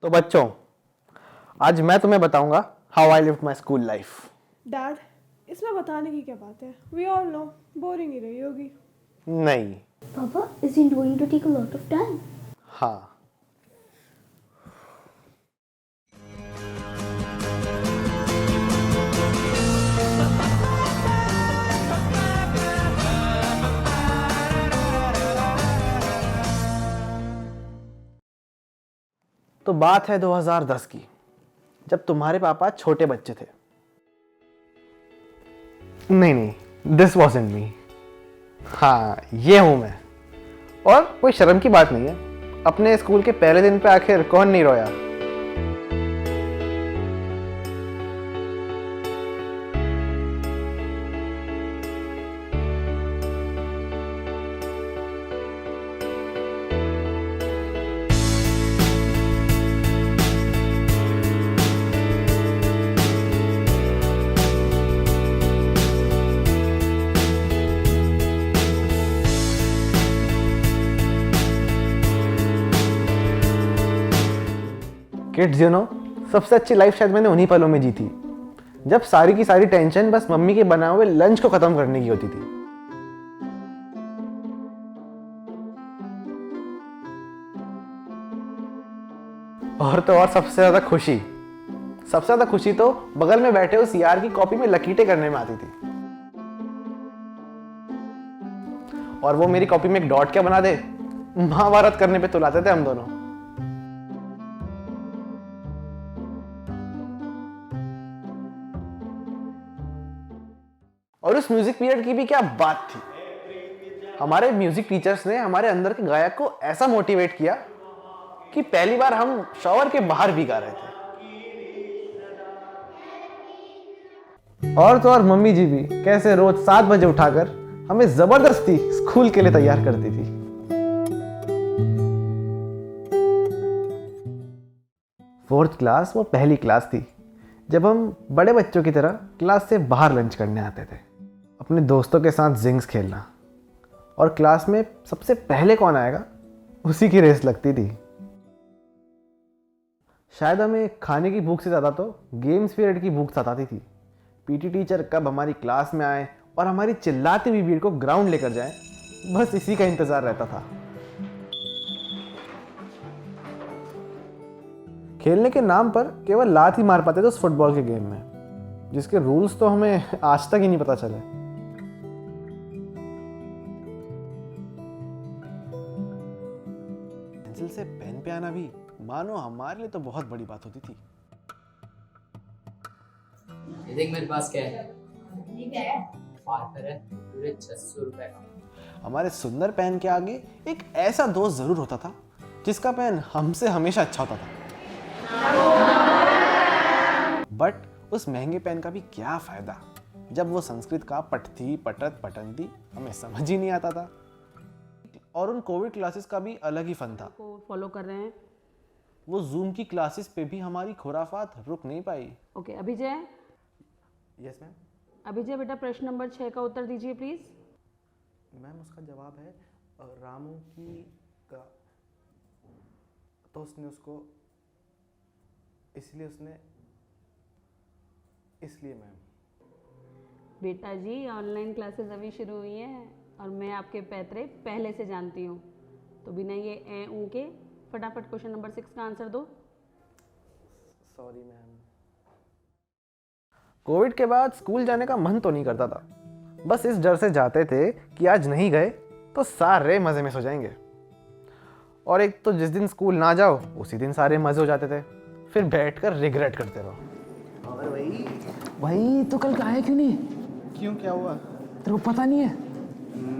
तो बच्चों, आज मैं तुम्हें बताऊंगा how I lived my school life. Dad, इसमें बताने की क्या बात है? वी ऑल नो बोरिंग ही रही होगी। नहीं। Papa, isn't going to take a lot of time? हाँ। तो बात है 2010 की, जब तुम्हारे पापा छोटे बच्चे थे। नहीं, दिस वॉजंट मी। हाँ, ये हूं मैं। और कोई शर्म की बात नहीं है, अपने स्कूल के पहले दिन पे आखिर कौन नहीं रोया। किड्स सबसे अच्छी लाइफ शायद मैंने उन्हीं पलों में जी थी, जब सारी की सारी टेंशन बस मम्मी के बनाए हुए लंच को खत्म करने की होती थी। और तो और सबसे ज्यादा खुशी तो बगल में बैठे उस यार की कॉपी में लकीटें करने में आती थी। और वो मेरी कॉपी में एक डॉट क्या बना दे, महाभारत करने पे तुलाते थे हम दोनों। और उस म्यूजिक पीरियड की भी क्या बात थी। हमारे म्यूजिक टीचर्स ने हमारे अंदर के गायक को ऐसा मोटिवेट किया कि पहली बार हम शॉवर के बाहर भी गा रहे थे। और तो और मम्मी जी भी कैसे रोज 7 बजे उठाकर हमें जबरदस्ती स्कूल के लिए तैयार करती थी। फोर्थ क्लास वो पहली क्लास थी जब हम बड़े बच्चों की तरह क्लास से बाहर लंच करने आते थे, अपने दोस्तों के साथ जिंग्स खेलना, और क्लास में सबसे पहले कौन आएगा उसी की रेस लगती थी। शायद हमें खाने की भूख से ज़्यादा तो गेम्स पीरियड की भूख सताती थी। पीटी टीचर कब हमारी क्लास में आए और हमारी चिल्लाती हुई भीड़ को ग्राउंड लेकर जाए, बस इसी का इंतज़ार रहता था। खेलने के नाम पर केवल लात ही मार पाते थे उस फुटबॉल के गेम में, जिसके रूल्स तो हमें आज तक ही नहीं पता चले। पेंसिल से पेन पे आना भी मानो हमारे लिए तो बहुत बड़ी बात होती थी। ये देख मेरे पास क्या है। ये क्या है? पार्कर है, पूरे 600 रुपए का। हमारे सुंदर पेन के आगे एक ऐसा दोस्त जरूर होता था जिसका पेन हमसे हमेशा अच्छा होता था। बट उस महंगे पेन का भी क्या फायदा जब वो संस्कृत का पठती पटत पठंती हमें समझ ही नहीं आता था। और उन कोविड क्लासेस का भी अलग ही फन था। को फॉलो कर रहे हैं। वो जूम की क्लासेस पे भी हमारी खुराफात रुक नहीं पाई। Okay, Abhijay. Yes ma'am. Abhijay बेटा, प्रश्न नंबर 6 का उत्तर दीजिए प्लीज। मैम, उसका जवाब है रामू की का, तो उसने उसको इसलिए मैम। बेटा जी, ऑनलाइन क्लासेस अभी शुरू हुई हैं और मैं आपके पैतरे पहले से जानती हूँ, तो बिना ये ए ऊ के फटाफट क्वेश्चन नंबर 6 का आंसर दो। Sorry ma'am. कोविड के बाद स्कूल जाने का मन तो नहीं करता था, बस इस डर से जाते थे कि आज नहीं गए तो सारे मजे मिस हो जाएंगे। और एक तो जिस दिन स्कूल ना जाओ उसी दिन सारे मजे हो जाते थे, फिर बैठकर रिग्रेट करते रहो। और भाई तो कल आया क्यों नहीं? क्यों, क्या हुआ? तेरे को पता नहीं है?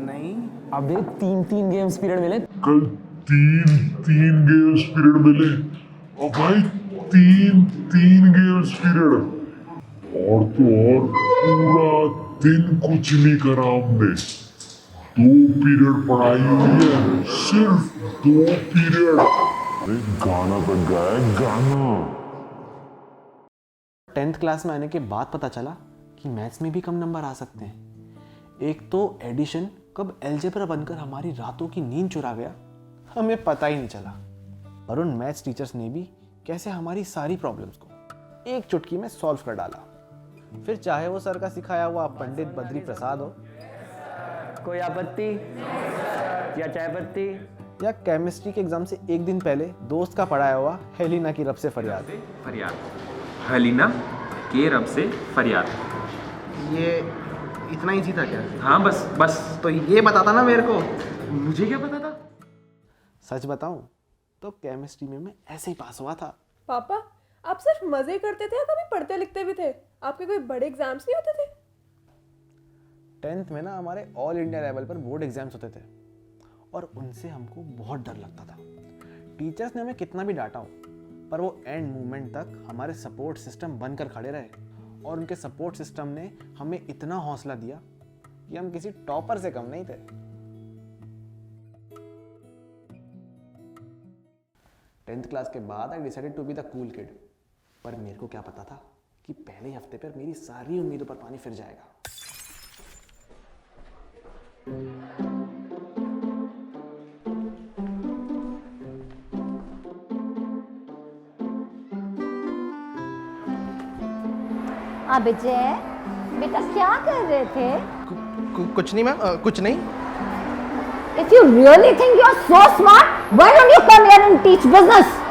नहीं। अबे 3 गेम्स पीरियड मिले। कल 3 गेम्स पीरियड मिले और भाई 3 गेम्स पीरियड, और तो और पूरा दिन कुछ नहीं करा हमने। 2 पीरियड पढ़ाई हुई है, सिर्फ 2 पीरियड। गाना तक गाया, गाना। 10th क्लास में आने के बाद पता चला कि मैथ्स में भी कम नंबर आ सकते हैं। एक तो एडिशन कब अलजेब्रा बनकर हमारी रातों की नींद चुरा गया, हमें पता ही नहीं चला। और उन मैथ्स टीचर्स ने भी कैसे हमारी सारी प्रॉब्लम्स को एक चुटकी में सॉल्व कर डाला। फिर चाहे वो सर का सिखाया हुआ पंडित बद्री प्रसाद हो, कोई आपत्ति या चाय पत्ती? या केमिस्ट्री के एग्जाम से एक दिन पहले दोस्त का पढ़ाया हुआ हेलिना की रब से फरियाद। हलीना के रब से फरियाद। ये इतना ही था क्या? हाँ बस तो ये बताता ना मेरे को। मुझे क्या पता था? सच बताऊं तो केमिस्ट्री में मैं ऐसे ही पास हुआ था। पापा, आप सिर्फ मजे करते थे या कभी पढ़ते लिखते भी थे? आपके कोई बड़े एग्जाम्स नहीं होते थे? 10th में ना हमारे ऑल इंडिया लेवल पर बोर्ड एग्जाम्स होते थे और उनसे हमको बहुत डर लगता था। टीचर्स ने हमें कितना भी डांटा हो, पर वो एंड मोमेंट तक हमारे सपोर्ट सिस्टम बनकर खड़े रहे और उनके सपोर्ट सिस्टम ने हमें इतना हौसला दिया कि हम किसी टॉपर से कम नहीं थे। टेंथ क्लास के बाद I decided to be the cool kid, पर मेरे को क्या पता था कि पहले हफ्ते पर मेरी सारी उम्मीदों पर पानी फिर जाएगा। अभिजय, बेटा क्या कर रहे थे? कुछ नहीं मैम, कुछ नहीं। If you really think you're so smart, why don't you come here and teach business?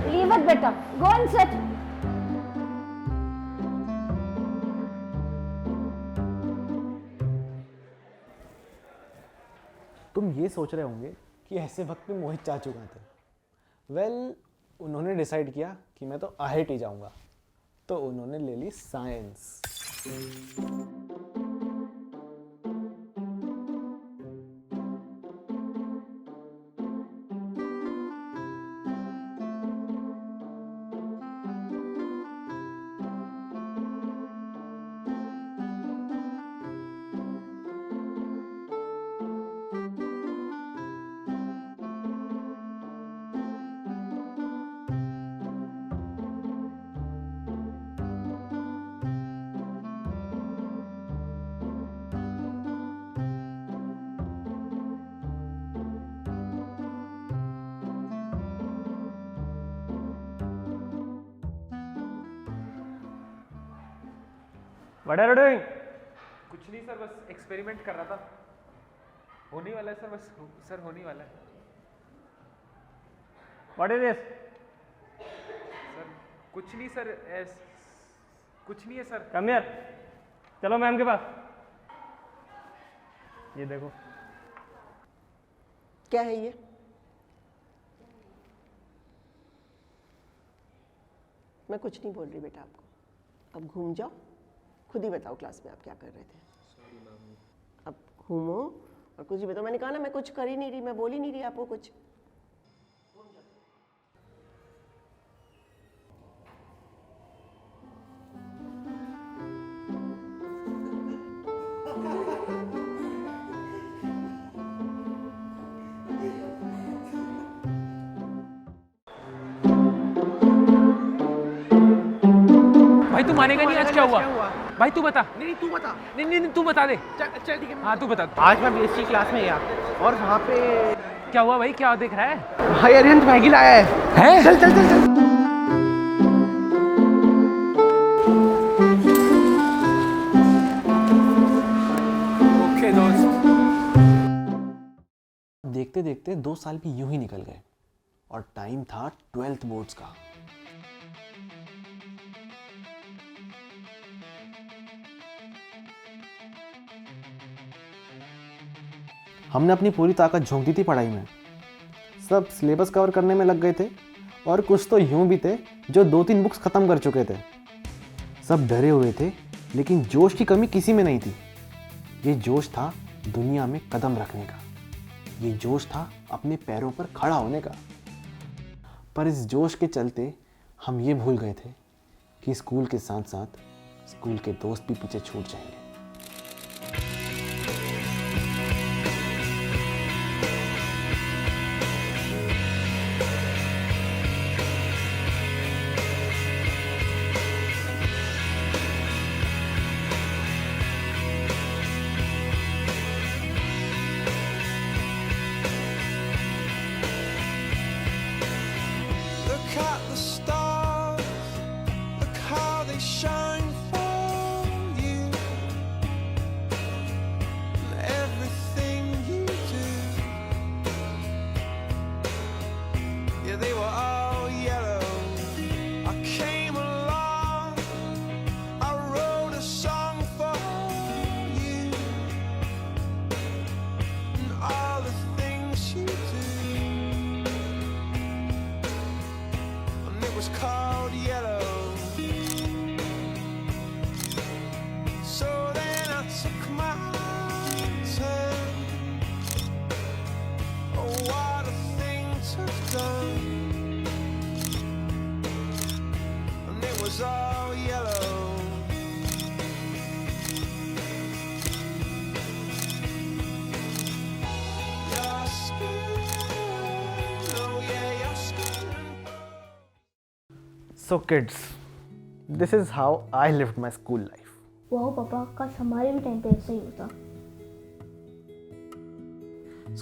Leave it, beta. Go and sit. तुम ये सोच रहे होंगे कि ऐसे वक्त में मोहित चाचू कहाँ थे। वेल, उन्होंने डिसाइड किया कि मैं तो IIT जाऊंगा, तो उन्होंने ले ली science. What are you doing? कुछ नहीं सर, बस एक्सपेरिमेंट कर रहा था। होने वाला है सर, बस सर होने वाला है। What is this? सर कुछ नहीं सर, कुछ नहीं है सर। Come here. चलो मैम के पास। ये देखो। क्या है ये? मैं कुछ नहीं बोल रही बेटा आपको। अब घूम जाओ, खुद ही बताओ क्लास में आप क्या कर रहे थे। Sorry ma'am. अब घूमो और कुछ ही बताओ। मैंने कहा ना मैं कुछ कर ही नहीं रही, मैं बोल ही नहीं रही आपको कुछ। भाई तू मानेगा नहीं आज क्या हुआ? भाई तू बता। नहीं तू बता। नहीं तू बता दे। चल ठीक है। हाँ तू बता। आज मैं BSc क्लास में गया और वहाँ पे क्या हुआ भाई? क्या देख रहा है? भाई अरिहंत मैगी लाया है। चल चल चल चल। ओके दोस्त। देखते देखते 2 साल भी यूं ही निकल गए और टाइम था 12th बोर्ड्स का। हमने अपनी पूरी ताकत झोंक दी थी पढ़ाई में। सब सिलेबस कवर करने में लग गए थे और कुछ तो यूं भी थे जो 2-3 बुक्स ख़त्म कर चुके थे। सब डरे हुए थे, लेकिन जोश की कमी किसी में नहीं थी। ये जोश था दुनिया में कदम रखने का, ये जोश था अपने पैरों पर खड़ा होने का। पर इस जोश के चलते हम ये भूल गए थे कि स्कूल के साथ साथ स्कूल के दोस्त भी पीछे छूट जाएंगे। Look at the stars, look how they shine for you. And everything you do, yeah, they were all yellow. I came along, I wrote a song for you. And all the things you do, was called yellow. So then I took my turn. Oh, what a thing to have done. And it was all yellow. Your skin, oh yeah, your skin. So kids, this is how I lived my school life. वाह पापा, काश हमारे भी time पे ऐसा ही होता।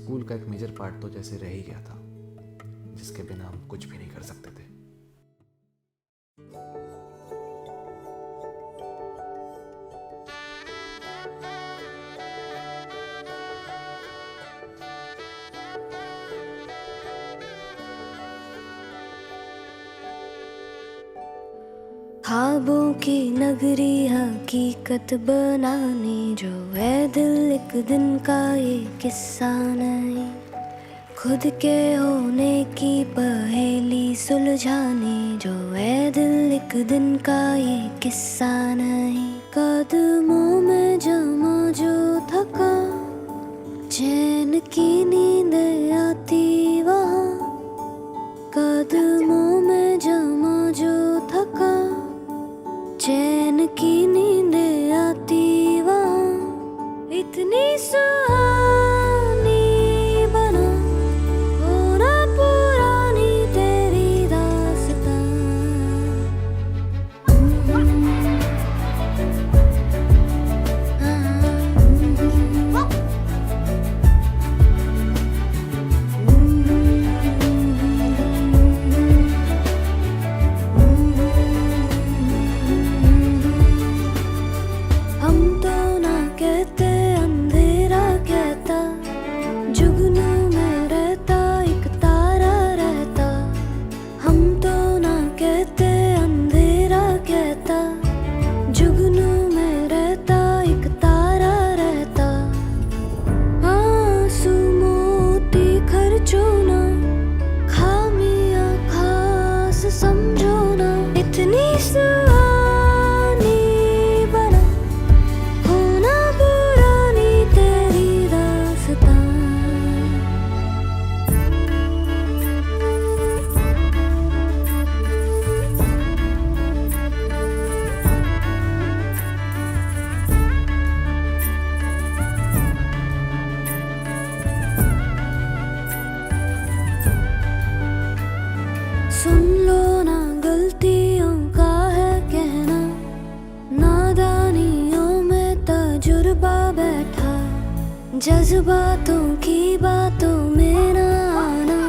School का एक मेजर पार्ट तो जैसे रह ही गया था, जिसके बिना हम कुछ भी नहीं कर सकते थे। ख्वाबों की नगरी हकीकत बनाने जो है दिल एक दिन का ये किस्सा नहीं। खुद के होने की पहेली सुलझाने जो है दिल एक दिन का ये किस्सा नहीं। कदमों में जमा जो थका, चैन की नींद आती वहाँ। कदमों में जमा जो थका, चैन की नींद आती वहाँ। इतनी सुहानी बना होना पुरानी तेरी दास्तां। जज्बातों की बातों में ना आना,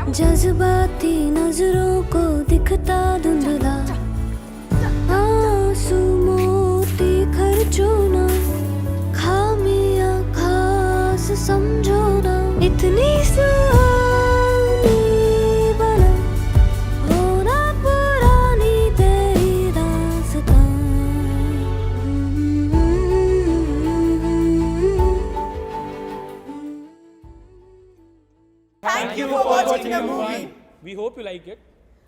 जज्बाती नजरों को दिखता धुंधला। आंसू मोती खर्चो ना, खामियां खास समझो ना। इतनी सुहानी watching a movie. We hope you like it.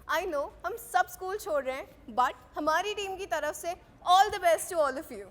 I know हम सब स्कूल छोड़ रहे हैं, but हमारी टीम की तरफ से all the best to all of you.